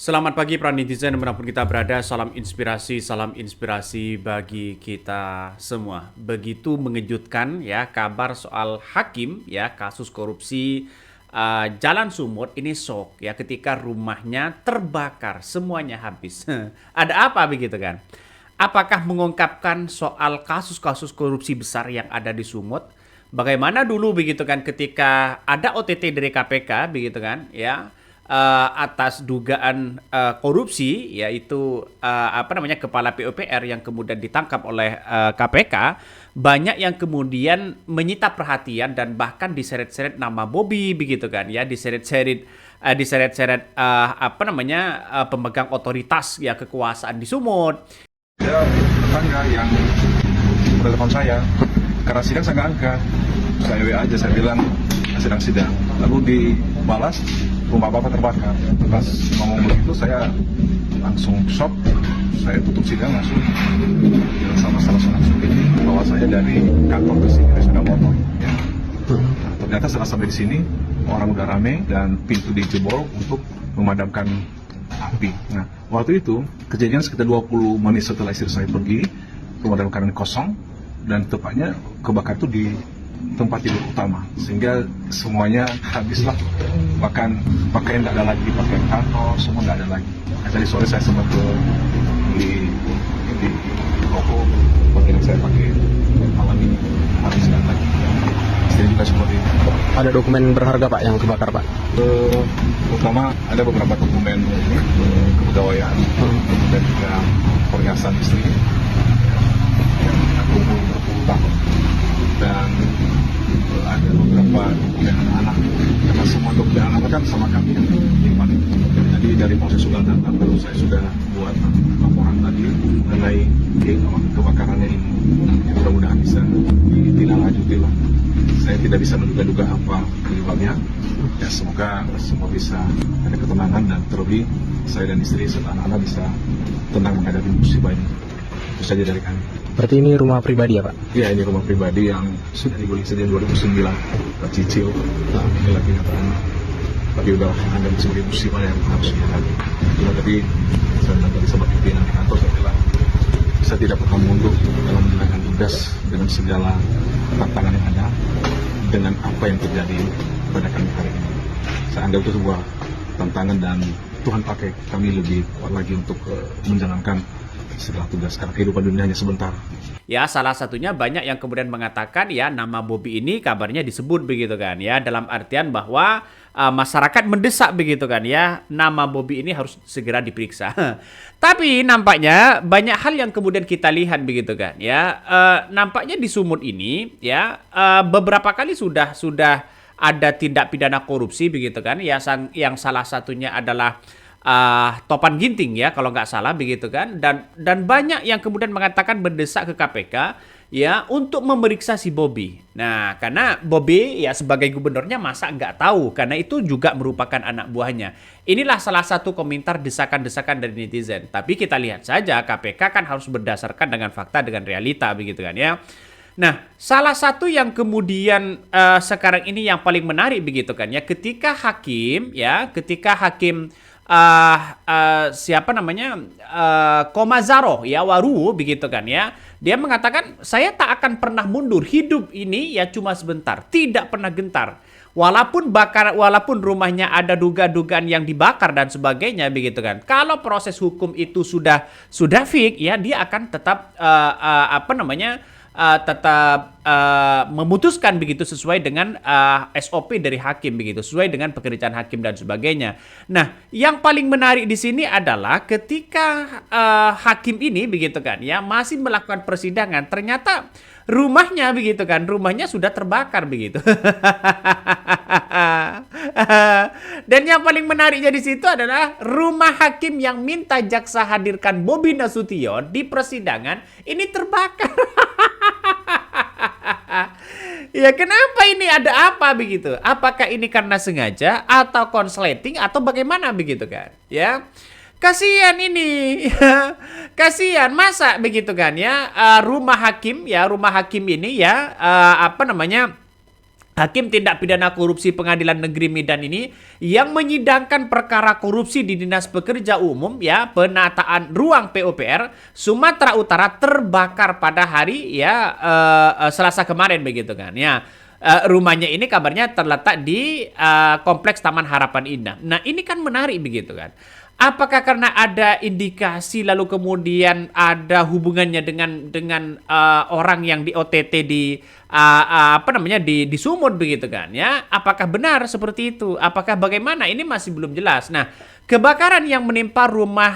Selamat pagi para netizen dimanapun kita berada, salam inspirasi bagi kita semua. Begitu mengejutkan ya kabar soal hakim ya kasus korupsi Jalan Sumut ini shock ya ketika rumahnya terbakar, semuanya habis. Ada apa begitu kan? Apakah mengungkapkan soal kasus-kasus korupsi besar yang ada di Sumut? Bagaimana dulu begitu kan ketika ada OTT dari KPK begitu kan ya atas dugaan korupsi yaitu apa namanya kepala PUPR yang kemudian ditangkap oleh KPK, banyak yang kemudian menyita perhatian dan bahkan diseret-seret nama Bobby begitu kan ya, diseret-seret apa namanya pemegang otoritas ya kekuasaan di Sumut. Ada tetangga yang menelpon saya karena sidang saya nggak angkat, saya WA aja, saya bilang sedang sidang, lalu dibalas rumah bapak terbakar. Pas ngomong begitu saya langsung shock, saya tutup sidang langsung sama langsung ini bahwa saya dari kantor ke sini dari sepeda motor ya. Nah, ternyata setelah sampai di sini orang udah rame dan pintu dijebol untuk memadamkan api. Nah, waktu itu kejadian sekitar 20 menit setelah istri saya pergi, pemadam kebakaran kosong dan tepatnya kebakar itu di tempat tidur utama, sehingga semuanya habislah, bahkan pakaian nggak ada lagi, pakaian kantor semua nggak ada lagi. Nah, tadi sore saya sempat di toko pakaian yang saya pakai malam ini habis nggak lagi. Istri juga seperti itu. Ada dokumen berharga Pak yang kebakar Pak? Terutama ada beberapa dokumen kepegawaian dan juga perhiasan istri yang kumpul berpuluh tahun, dan ada beberapa dokumen anak-anak karena semua dokumen anak kan sama kami yang menyimpan itu. Jadi dari proses sudah datang, lalu saya sudah buat laporan tadi mengenai kebakarannya ini. Ya, mudah-mudahan bisa ditindaklanjuti lah. Saya tidak bisa menduga-duga apa penyebabnya. Ya, semoga semua bisa ada ketenangan dan terlebih saya dan istri serta anak-anak bisa tenang menghadapi musibah ini. Itu saja dari kami. Berarti ini rumah pribadi ya Pak? Ya, ini rumah pribadi yang sudah dibeli sejak 2009, cicil. Nah, ini lagi nyatanya. Tapi udah ada sebagai musibah yang harus dihadapi. Cuma tadi saya bilang tadi sama pimpinan di kantor, saya bilang saya tidak pernah mundur dalam menjalankan tugas dengan segala tantangan yang ada, dengan apa yang terjadi pada kami hari ini. Saya anggap itu sebuah tantangan dan Tuhan pakai kami lebih kuat lagi untuk menjalankan segala tugas, karena kehidupan dunia hanya sebentar. Ya, salah satunya banyak yang kemudian mengatakan ya nama Bobby ini kabarnya disebut begitu kan ya, dalam artian bahwa masyarakat mendesak begitu kan ya, nama Bobby ini harus segera diperiksa. Tapi nampaknya banyak hal yang kemudian kita lihat begitu kan ya, nampaknya di Sumut ini ya beberapa kali sudah ada tindak pidana korupsi begitu kan ya, yang salah satunya adalah Topan Ginting ya kalau nggak salah begitu kan, dan banyak yang kemudian mengatakan mendesak ke KPK ya untuk memeriksa si Bobby. Nah, karena Bobby ya sebagai gubernurnya masa nggak tahu, karena itu juga merupakan anak buahnya. Inilah salah satu komentar desakan-desakan dari netizen. Tapi kita lihat saja, KPK kan harus berdasarkan dengan fakta, dengan realita begitu kan ya. Nah, salah satu yang kemudian sekarang ini yang paling menarik begitu kan ya, ketika hakim siapa namanya Komazaro ya Waru begitu kan ya, dia mengatakan saya tak akan pernah mundur, hidup ini ya cuma sebentar, tidak pernah gentar, walaupun rumahnya ada dugaan yang dibakar dan sebagainya begitu kan. Kalau proses hukum itu sudah fix ya, dia akan tetap apa namanya tetap memutuskan begitu sesuai dengan SOP dari hakim begitu, sesuai dengan pekerjaan hakim dan sebagainya. Nah, yang paling menarik di sini adalah ketika hakim ini begitu kan ya masih melakukan persidangan, ternyata rumahnya begitu kan, rumahnya sudah terbakar begitu. Dan yang paling menariknya di situ adalah rumah hakim yang minta jaksa hadirkan Bobby Nasution di persidangan ini terbakar. Ya, kenapa ini, ada apa begitu? Apakah ini karena sengaja atau konsleting atau bagaimana begitu kan? Ya. Kasihan ini. Kasihan masa begitu kan ya? Rumah hakim ini ya apa namanya? Hakim Tindak Pidana Korupsi Pengadilan Negeri Medan ini yang menyidangkan perkara korupsi di Dinas Pekerja Umum ya penataan ruang PUPR Sumatera Utara terbakar pada hari ya Selasa kemarin begitu kan ya. Rumahnya ini kabarnya terletak di Kompleks Taman Harapan Indah. Nah, ini kan menarik begitu kan. Apakah karena ada indikasi lalu kemudian ada hubungannya dengan orang yang di OTT di di Sumut begitu kan ya? Apakah benar seperti itu? Apakah bagaimana? Ini masih belum jelas. Nah, kebakaran yang menimpa rumah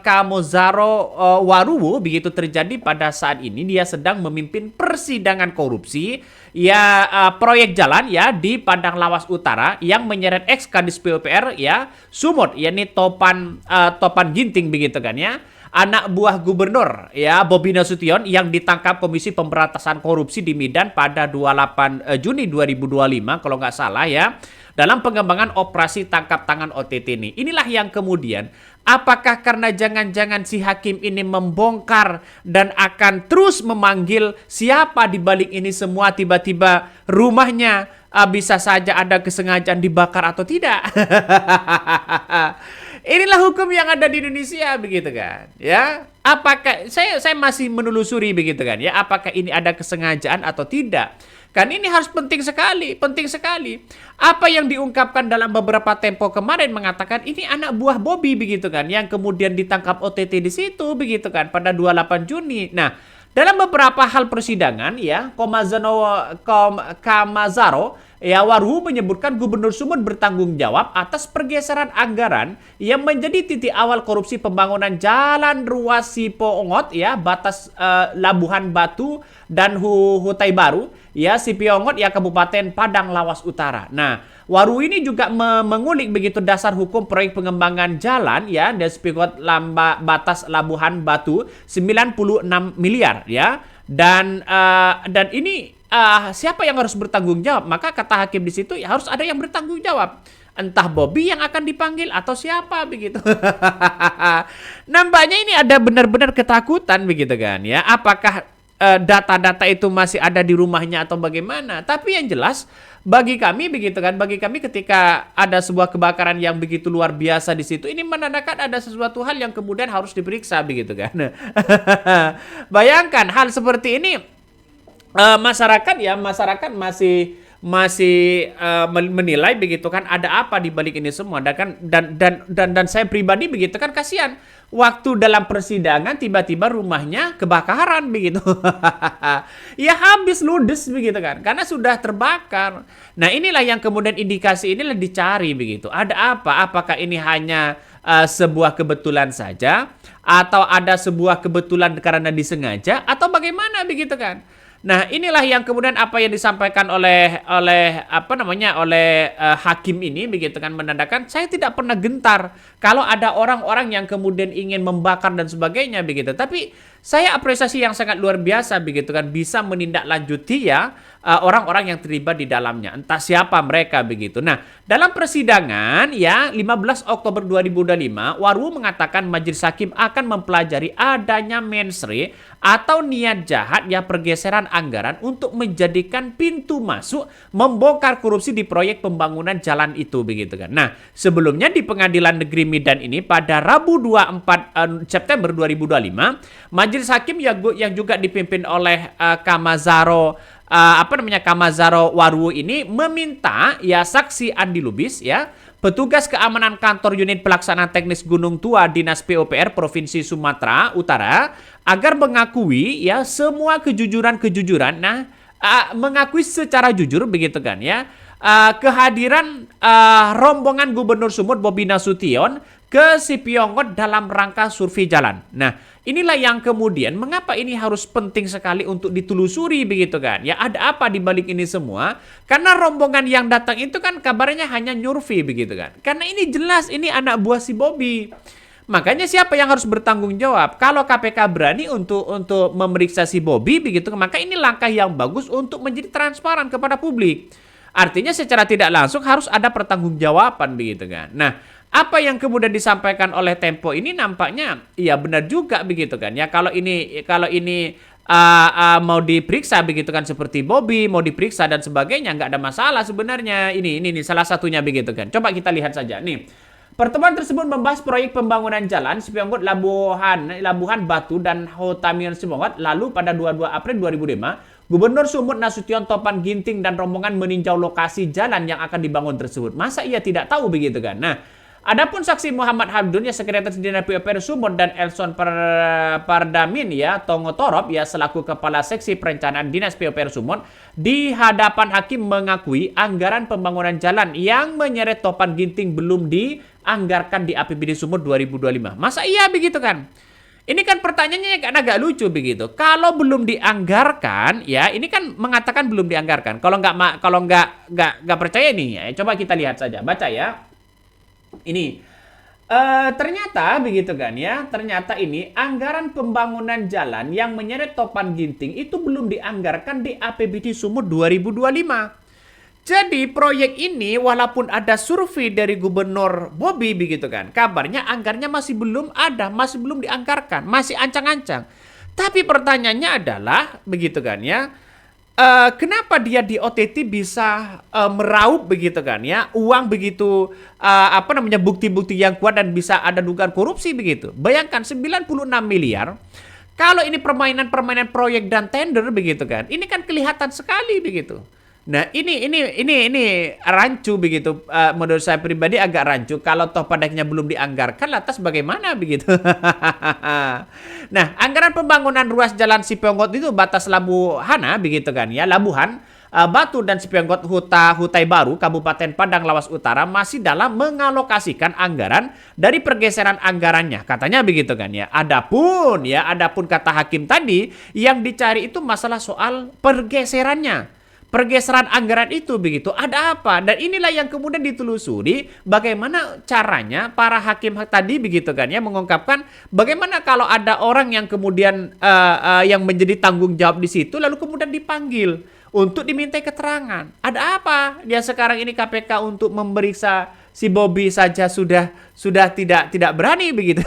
Kamozaro Waruwo begitu terjadi pada saat ini dia sedang memimpin persidangan korupsi ya proyek jalan ya di Padang Lawas Utara yang menyeret ex Kadis PUPR ya Sumut yakni Topan Ginting begitu kan ya. Anak buah gubernur ya Bobi Nasution yang ditangkap Komisi Pemberantasan Korupsi di Medan pada 28 Juni 2025 kalau nggak salah ya dalam pengembangan operasi tangkap tangan OTT ini. Inilah yang kemudian apakah karena jangan-jangan si hakim ini membongkar dan akan terus memanggil siapa di balik ini semua tiba-tiba rumahnya bisa saja ada kesengajaan dibakar atau tidak. Inilah hukum yang ada di Indonesia begitu kan ya. Apakah saya masih menelusuri begitu kan ya, apakah ini ada kesengajaan atau tidak. Kan ini harus penting sekali. Apa yang diungkapkan dalam beberapa tempo kemarin mengatakan ini anak buah Bobi begitu kan yang kemudian ditangkap OTT di situ begitu kan pada 28 Juni. Nah, dalam beberapa hal persidangan ya, Kamazaro ya Waruwo menyebutkan Gubernur Sumut bertanggung jawab atas pergeseran anggaran yang menjadi titik awal korupsi pembangunan jalan ruas Sipoongot ya batas Labuhan Batu dan Hutai Baru ya Sipiongot ya Kabupaten Padang Lawas Utara. Nah, Waruwo ini juga mengulik begitu dasar hukum proyek pengembangan jalan ya dan Sipiongot batas Labuhan Batu 96 miliar ya dan ini siapa yang harus bertanggung jawab? Maka kata hakim di situ ya harus ada yang bertanggung jawab. Entah Bobi yang akan dipanggil atau siapa begitu. Nampaknya ini ada benar-benar ketakutan begitu kan ya. Apakah data-data itu masih ada di rumahnya atau bagaimana? Tapi yang jelas bagi kami begitu kan, bagi kami ketika ada sebuah kebakaran yang begitu luar biasa di situ, ini menandakan ada sesuatu hal yang kemudian harus diperiksa begitu kan. Bayangkan hal seperti ini. Masyarakat masih menilai begitu kan ada apa di balik ini semua dan saya pribadi begitu kan kasihan waktu dalam persidangan tiba-tiba rumahnya kebakaran begitu. Ya habis ludes begitu kan karena sudah terbakar. Nah, inilah yang kemudian indikasi inilah dicari begitu. Ada apa? Apakah ini hanya sebuah kebetulan saja atau ada sebuah kebetulan karena disengaja atau bagaimana begitu kan? Nah, inilah yang kemudian apa yang disampaikan oleh hakim ini begitu kan menandakan saya tidak pernah gentar kalau ada orang-orang yang kemudian ingin membakar dan sebagainya begitu. Tapi saya apresiasi yang sangat luar biasa begitu kan bisa menindaklanjuti ya orang-orang yang terlibat di dalamnya. Entah siapa mereka begitu. Nah, dalam persidangan ya 15 Oktober 2025 Waruwo mengatakan majelis hakim akan mempelajari adanya mensre atau niat jahat ya pergeseran anggaran untuk menjadikan pintu masuk membongkar korupsi di proyek pembangunan jalan itu begitu kan. Nah, sebelumnya di Pengadilan Negeri Medan ini pada Rabu 24 September 2025, majelis hakim yang juga dipimpin oleh Kamazaro Waruwo ini meminta ya saksi Andi Lubis ya petugas keamanan kantor unit pelaksana teknis Gunung Tua Dinas PUPR Provinsi Sumatera Utara agar mengakui ya semua kejujuran. Nah, mengakui secara jujur begitu kan ya kehadiran rombongan Gubernur Sumut Bobi Nasution ke Sipiongot dalam rangka survei jalan. Nah, inilah yang kemudian mengapa ini harus penting sekali untuk ditelusuri begitu kan. Ya ada apa di balik ini semua? Karena rombongan yang datang itu kan kabarnya hanya nyurvei begitu kan. Karena ini jelas ini anak buah si Bobi. Makanya siapa yang harus bertanggung jawab? Kalau KPK berani untuk memeriksa si Bobi begitu, maka ini langkah yang bagus untuk menjadi transparan kepada publik. Artinya secara tidak langsung harus ada pertanggungjawaban begitu kan. Nah, apa yang kemudian disampaikan oleh Tempo ini nampaknya ya benar juga begitu kan ya. Kalau ini mau diperiksa begitu kan, seperti Bobby mau diperiksa dan sebagainya, nggak ada masalah sebenarnya. Ini salah satunya begitu kan. Coba kita lihat saja nih. Pertemuan tersebut membahas proyek pembangunan jalan Sipiongot Labuhan Batu dan Hotamion Sipiongot. Lalu pada 22 April 2005, Gubernur Sumut Nasution Topan Ginting dan rombongan meninjau lokasi jalan yang akan dibangun tersebut. Masa ia tidak tahu begitu kan? Nah, adapun saksi Muhammad Hamdun ya Sekretaris Dinas PUPR Sumut dan Elson Pardamin ya Tongo Torop ya selaku Kepala Seksi Perencanaan Dinas PUPR Sumut di hadapan hakim mengakui anggaran pembangunan jalan yang menyeret Topan Ginting belum dianggarkan di APBD Sumut 2025. Masa iya begitu kan? Ini kan pertanyaannya kan agak lucu begitu. Kalau belum dianggarkan, ya ini kan mengatakan belum dianggarkan. Kalau nggak percaya nih, ya, coba kita lihat saja, baca ya. Ini ternyata begitu kan ya. Ternyata ini anggaran pembangunan jalan yang menyeret Topan Ginting itu belum dianggarkan di APBD Sumut 2025. Jadi proyek ini walaupun ada survei dari Gubernur Bobby begitu kan, kabarnya anggarnya masih belum ada, masih belum dianggarkan, masih ancang-ancang. Tapi pertanyaannya adalah begitu kan ya, kenapa dia di OTT bisa meraup begitu kan ya, uang begitu bukti-bukti yang kuat dan bisa ada dugaan korupsi begitu. Bayangkan 96 miliar. Kalau ini permainan proyek dan tender begitu kan, ini kan kelihatan sekali begitu. Nah, ini rancu begitu. Menurut saya pribadi agak rancu. Kalau toh padanya belum dianggarkan, lantas bagaimana begitu? Nah, anggaran pembangunan ruas jalan Sipiongot itu batas Labuhana begitu kan ya, Labuhan, Batu dan Sipiongot Hutai Baru, Kabupaten Padang Lawas Utara masih dalam mengalokasikan anggaran dari pergeseran anggarannya. Katanya begitu kan ya. Adapun kata hakim tadi yang dicari itu masalah soal pergeserannya. Pergeseran anggaran itu begitu, ada apa? Dan inilah yang kemudian ditelusuri bagaimana caranya para hakim tadi begitu kan ya, mengungkapkan bagaimana kalau ada orang yang kemudian yang menjadi tanggung jawab di situ lalu kemudian dipanggil untuk dimintai keterangan. Ada apa? Dia sekarang ini KPK untuk memeriksa si Bobby saja sudah tidak berani begitu.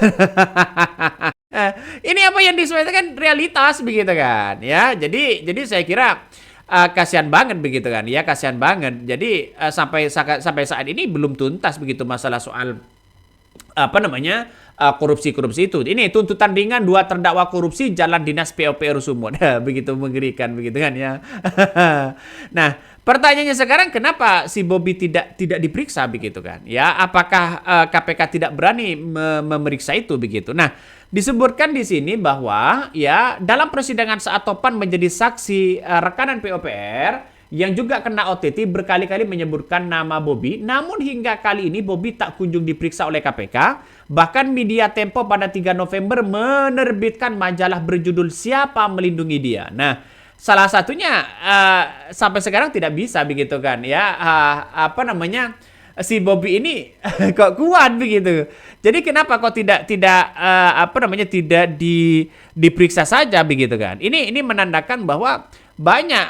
Ini apa yang disesuaikan realitas begitu kan ya. Jadi saya kira kasihan banget begitu kan ya, kasihan banget. Jadi sampai saat ini belum tuntas begitu masalah soal korupsi itu. Ini tuntutan ringan 2 terdakwa korupsi jalan dinas PUPR Sumut. Begitu mengerikan begitu kan ya. Nah, pertanyaannya sekarang kenapa si Bobby tidak diperiksa begitu kan ya? Apakah KPK tidak berani memeriksa itu begitu? Nah, disebutkan di sini bahwa ya dalam persidangan saat Topan menjadi saksi rekanan PUPR yang juga kena OTT berkali-kali menyebutkan nama Bobby, namun hingga kali ini Bobby tak kunjung diperiksa oleh KPK. Bahkan media Tempo pada 3 November menerbitkan majalah berjudul Siapa Melindungi Dia. Nah, salah satunya sampai sekarang tidak bisa begitu kan ya, si Bobby ini kok kuat begitu. Jadi kenapa kok tidak diperiksa saja begitu kan? Ini menandakan bahwa banyak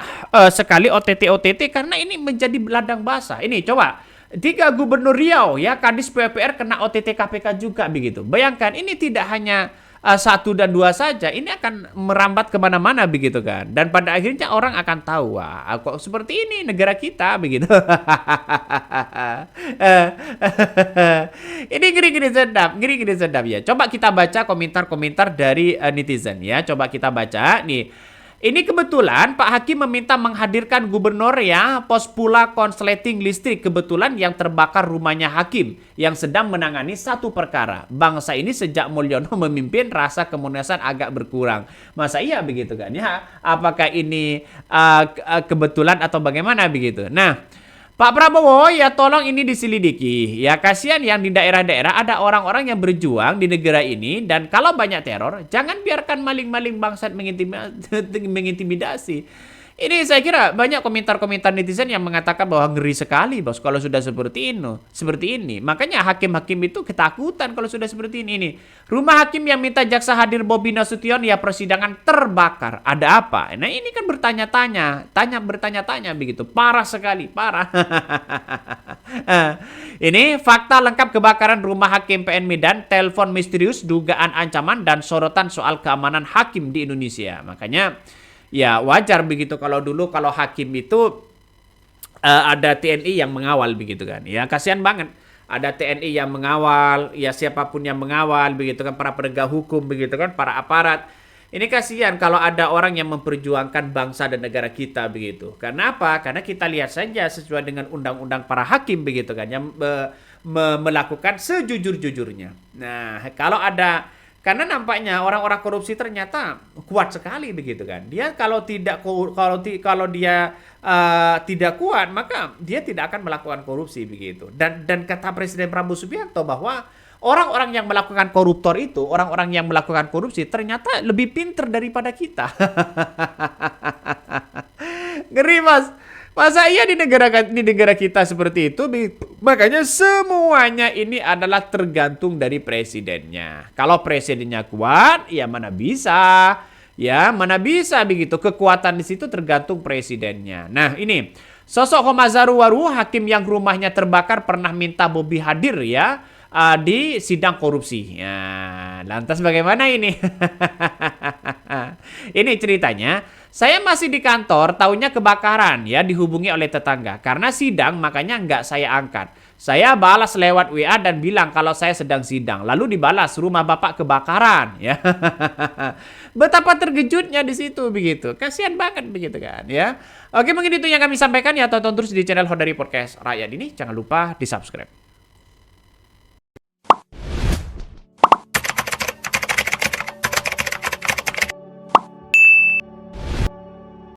sekali OTT karena ini menjadi ladang basah. Ini coba 3 Gubernur Riau ya, Kadis PUPR kena OTT KPK juga begitu. Bayangkan ini tidak hanya 1 dan 2 saja, ini akan merambat kemana-mana begitu kan. Dan pada akhirnya orang akan tahu, wah kok seperti ini negara kita begitu. Ini gini-gini sedap ya. Coba kita baca komentar-komentar dari netizen ya. Coba kita baca nih. Ini kebetulan Pak Hakim meminta menghadirkan gubernur ya, Pospula Konsleting Listrik kebetulan yang terbakar rumahnya Hakim yang sedang menangani satu perkara. Bangsa ini sejak Mulyono memimpin rasa kemunasan agak berkurang. Masa iya begitu kan ya? Apakah ini kebetulan atau bagaimana begitu? Nah, Pak Prabowo ya tolong ini diselidiki. Ya kasihan yang di daerah-daerah ada orang-orang yang berjuang di negara ini, dan kalau banyak teror jangan biarkan maling-maling bangsat mengintimidasi. Ini saya kira banyak komentar-komentar netizen yang mengatakan bahwa ngeri sekali bos kalau sudah seperti ini. Makanya hakim-hakim itu ketakutan kalau sudah seperti ini. Rumah hakim yang minta jaksa hadir Bobi Nasution ya persidangan terbakar. Ada apa? Nah ini kan bertanya-tanya begitu. Parah sekali, parah. Ini fakta lengkap kebakaran rumah hakim PN Medan, telepon misterius, dugaan ancaman dan sorotan soal keamanan hakim di Indonesia. Makanya ya wajar begitu kalau dulu kalau hakim itu ada TNI yang mengawal begitu kan. Ya kasihan banget. Ada TNI yang mengawal, ya siapapun yang mengawal begitu kan, para penegak hukum begitu kan, para aparat. Ini kasihan kalau ada orang yang memperjuangkan bangsa dan negara kita begitu. Karena apa? Karena kita lihat saja sesuai dengan undang-undang para hakim begitu kan yang melakukan sejujur-jujurnya. Nah, kalau ada karena nampaknya orang-orang korupsi ternyata kuat sekali begitu kan. Dia kalau dia tidak kuat maka dia tidak akan melakukan korupsi begitu. Dan kata Presiden Prabowo Subianto bahwa orang-orang yang melakukan koruptor itu, orang-orang yang melakukan korupsi ternyata lebih pintar daripada kita. Ngeri Mas. Masa iya di negara kita seperti itu? Makanya semuanya ini adalah tergantung dari presidennya. Kalau presidennya kuat, ya mana bisa. Ya, mana bisa begitu. Kekuatan di situ tergantung presidennya. Nah, ini sosok Homazaru Waru, hakim yang rumahnya terbakar pernah minta Bobi hadir ya di sidang korupsi. Ya, lantas bagaimana ini? Ini ceritanya, saya masih di kantor, taunya kebakaran ya, dihubungi oleh tetangga. Karena sidang makanya nggak saya angkat. Saya balas lewat WA dan bilang kalau saya sedang sidang. Lalu dibalas rumah bapak kebakaran ya. Betapa terkejutnya di situ begitu. Kasihan banget begitu kan ya. Oke, mungkin itu yang kami sampaikan ya. Tonton terus di channel Hodari Podcast Rakyat ini. Jangan lupa di-subscribe.